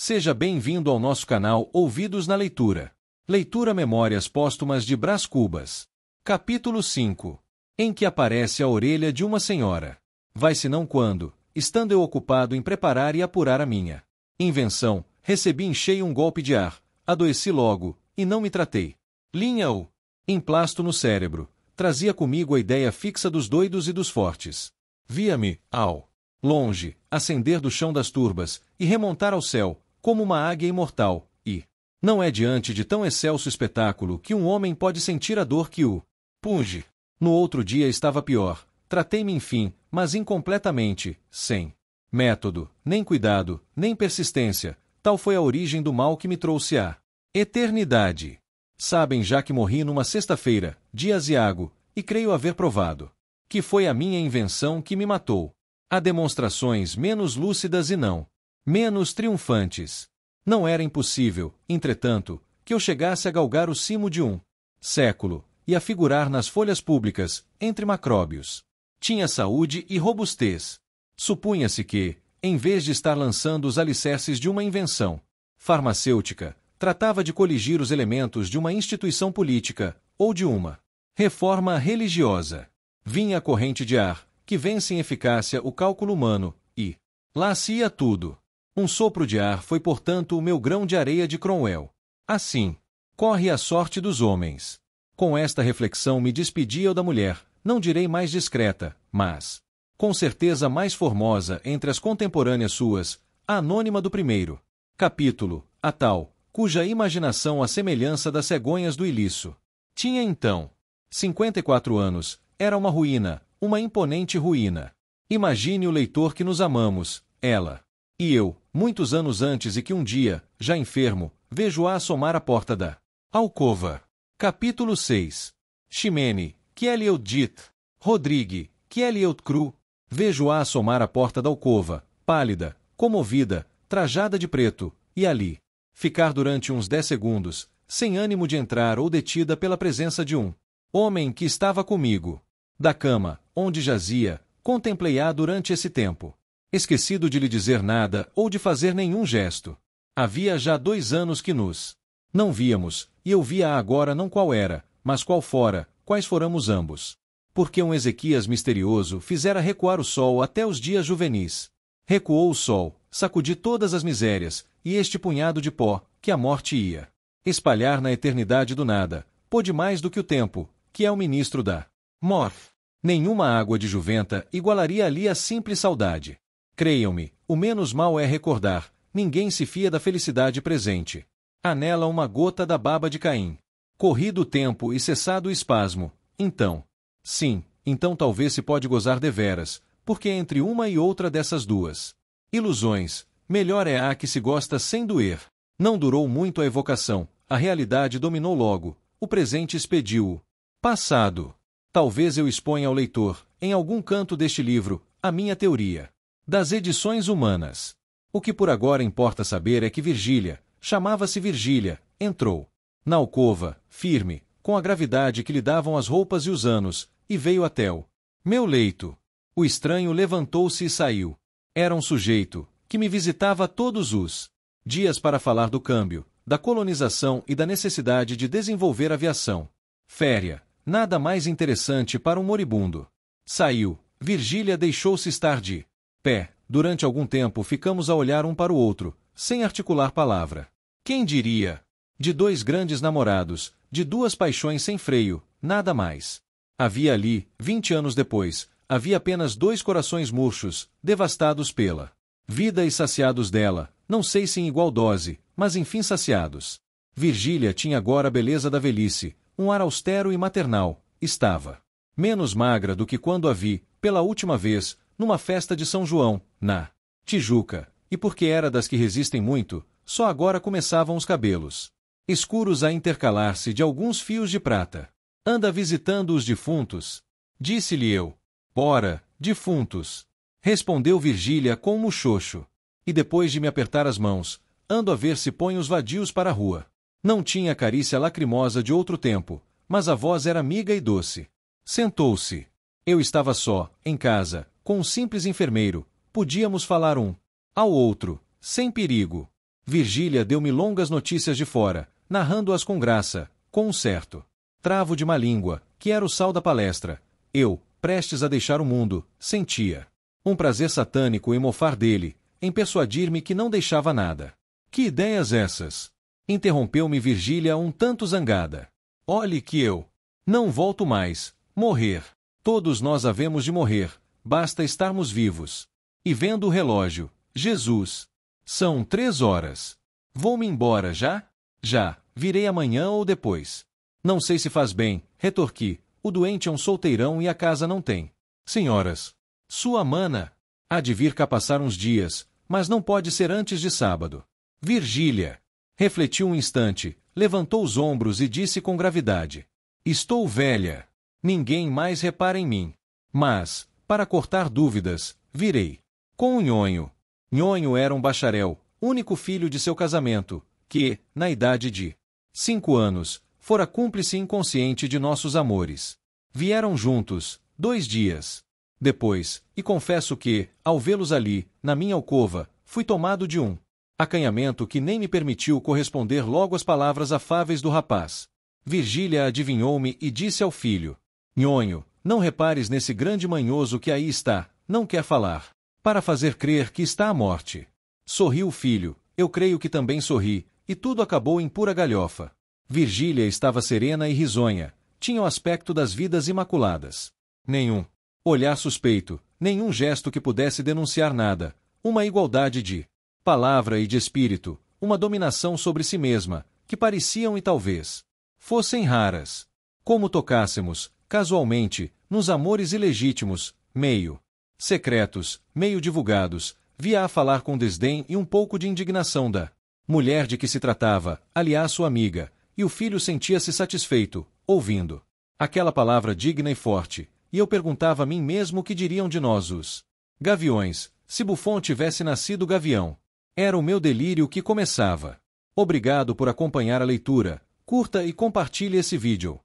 Seja bem-vindo ao nosso canal Ouvidos na Leitura. Leitura Memórias Póstumas de Brás Cubas. Capítulo 5. Em que aparece a orelha de uma senhora. Vai-se não quando, estando eu ocupado em preparar e apurar a minha invenção, recebi em cheio um golpe de ar, adoeci logo, e não me tratei. Linha-o. Emplasto no cérebro. Trazia comigo a ideia fixa dos doidos e dos fortes. Via-me, ao longe, ascender do chão das turbas, e remontar ao céu, como uma águia imortal, e não é diante de tão excelso espetáculo que um homem pode sentir a dor que o punge. No outro dia estava pior, tratei-me enfim, mas incompletamente, sem método, nem cuidado, nem persistência, tal foi a origem do mal que me trouxe à eternidade. Sabem já que morri numa sexta-feira, dia aziago, e creio haver provado que foi a minha invenção que me matou. Há demonstrações menos lúcidas e não menos triunfantes. Não era impossível, entretanto, que eu chegasse a galgar o cimo de um século, e a figurar nas folhas públicas, entre macróbios. Tinha saúde e robustez. Supunha-se que, em vez de estar lançando os alicerces de uma invenção farmacêutica, tratava de coligir os elementos de uma instituição política, ou de uma reforma religiosa. Vinha a corrente de ar, que vence em eficácia o cálculo humano, e lá se ia tudo. Um sopro de ar foi, portanto, o meu grão de areia de Cromwell. Assim corre a sorte dos homens. Com esta reflexão me despedi eu da mulher, não direi mais discreta, mas com certeza mais formosa entre as contemporâneas suas, a anônima do primeiro capítulo, a tal, cuja imaginação à semelhança das cegonhas do Iliço. Tinha então 54 anos, era uma ruína, uma imponente ruína. Imagine o leitor que nos amamos, ela e eu, muitos anos antes e que um dia, já enfermo, vejo-a assomar à porta da alcova. Capítulo 6. Ximene, que Eliot dit. Rodrigue, que Eliot cru. Vejo-a assomar à porta da alcova, pálida, comovida, trajada de preto, e ali ficar durante uns 10 segundos, sem ânimo de entrar ou detida pela presença de um homem que estava comigo. Da cama, onde jazia, contemplei-a durante esse tempo. Esquecido de lhe dizer nada ou de fazer nenhum gesto. Havia já 2 anos que nos não víamos, e eu via agora não qual era, mas qual fora, quais foramos ambos. Porque um Ezequias misterioso fizera recuar o sol até os dias juvenis. Recuou o sol, sacudi todas as misérias, e este punhado de pó, que a morte ia espalhar na eternidade do nada, pôde mais do que o tempo, que é o ministro da morte. Nenhuma água de juventa igualaria ali a simples saudade. Creiam-me, o menos mal é recordar, ninguém se fia da felicidade presente. Há nela uma gota da baba de Caim. Corrido o tempo e cessado o espasmo, então. Sim, então talvez se pode gozar deveras, porque entre uma e outra dessas duas ilusões, melhor é a que se gosta sem doer. Não durou muito a evocação, a realidade dominou logo, o presente expediu-o. Passado. Talvez eu exponha ao leitor, em algum canto deste livro, a minha teoria das edições humanas. O que por agora importa saber é que Virgília, chamava-se Virgília, entrou na alcova, firme, com a gravidade que lhe davam as roupas e os anos, e veio até o meu leito. O estranho levantou-se e saiu. Era um sujeito que me visitava todos os dias para falar do câmbio, da colonização e da necessidade de desenvolver aviação férrea. Nada mais interessante para um moribundo. Saiu. Virgília deixou-se estar de pé. Durante algum tempo ficamos a olhar um para o outro, sem articular palavra. Quem diria? De 2 grandes namorados, de 2 paixões sem freio, nada mais. Havia ali, 20 anos depois, havia apenas 2 corações murchos, devastados pela vida e saciados dela, não sei se em igual dose, mas enfim saciados. Virgília tinha agora a beleza da velhice, um ar austero e maternal, estava menos magra do que quando a vi, pela última vez, numa festa de São João, na Tijuca, e porque era das que resistem muito, só agora começavam os cabelos escuros a intercalar-se de alguns fios de prata. Anda visitando os defuntos? Disse-lhe eu. Ora, defuntos. Respondeu Virgília com um muxoxo. E depois de me apertar as mãos, ando a ver se põe os vadios para a rua. Não tinha a carícia lacrimosa de outro tempo, mas a voz era amiga e doce. Sentou-se. Eu estava só, em casa, com um simples enfermeiro. Podíamos falar um ao outro, sem perigo. Virgília deu-me longas notícias de fora, narrando-as com graça, com um certo travo de má língua, que era o sal da palestra. Eu, prestes a deixar o mundo, sentia um prazer satânico em mofar dele, em persuadir-me que não deixava nada. Que ideias essas? Interrompeu-me Virgília um tanto zangada. Olhe que eu não volto mais. Morrer. Todos nós havemos de morrer, basta estarmos vivos. E vendo o relógio, Jesus. São 3 horas. Vou-me embora já? Já, virei amanhã ou depois. Não sei se faz bem, retorqui. O doente é um solteirão e a casa não tem. Senhoras, sua mana há de vir cá passar uns dias, mas não pode ser antes de sábado. Virgília refletiu um instante, levantou os ombros e disse com gravidade: estou velha. Ninguém mais repara em mim. Mas, para cortar dúvidas, virei. Com o Nhonho. Nhonho era um bacharel, único filho de seu casamento, que, na idade de 5 anos, fora cúmplice inconsciente de nossos amores. Vieram juntos, 2 dias depois, e confesso que, ao vê-los ali, na minha alcova, fui tomado de um acanhamento que nem me permitiu corresponder logo às palavras afáveis do rapaz. Virgília adivinhou-me e disse ao filho: Nhonho, não repares nesse grande manhoso que aí está, não quer falar, para fazer crer que está à morte. Sorriu o filho, eu creio que também sorri, e tudo acabou em pura galhofa. Virgília estava serena e risonha, tinha o aspecto das vidas imaculadas. Nenhum olhar suspeito, nenhum gesto que pudesse denunciar nada, uma igualdade de palavra e de espírito, uma dominação sobre si mesma, que pareciam e talvez fossem raras. Como tocássemos, casualmente, nos amores ilegítimos, meio secretos, meio divulgados, via-a falar com desdém e um pouco de indignação da mulher de que se tratava, aliás sua amiga, e o filho sentia-se satisfeito, ouvindo aquela palavra digna e forte, e eu perguntava a mim mesmo o que diriam de nós os gaviões, se Buffon tivesse nascido gavião. Era o meu delírio que começava. Obrigado por acompanhar a leitura, curta e compartilhe esse vídeo.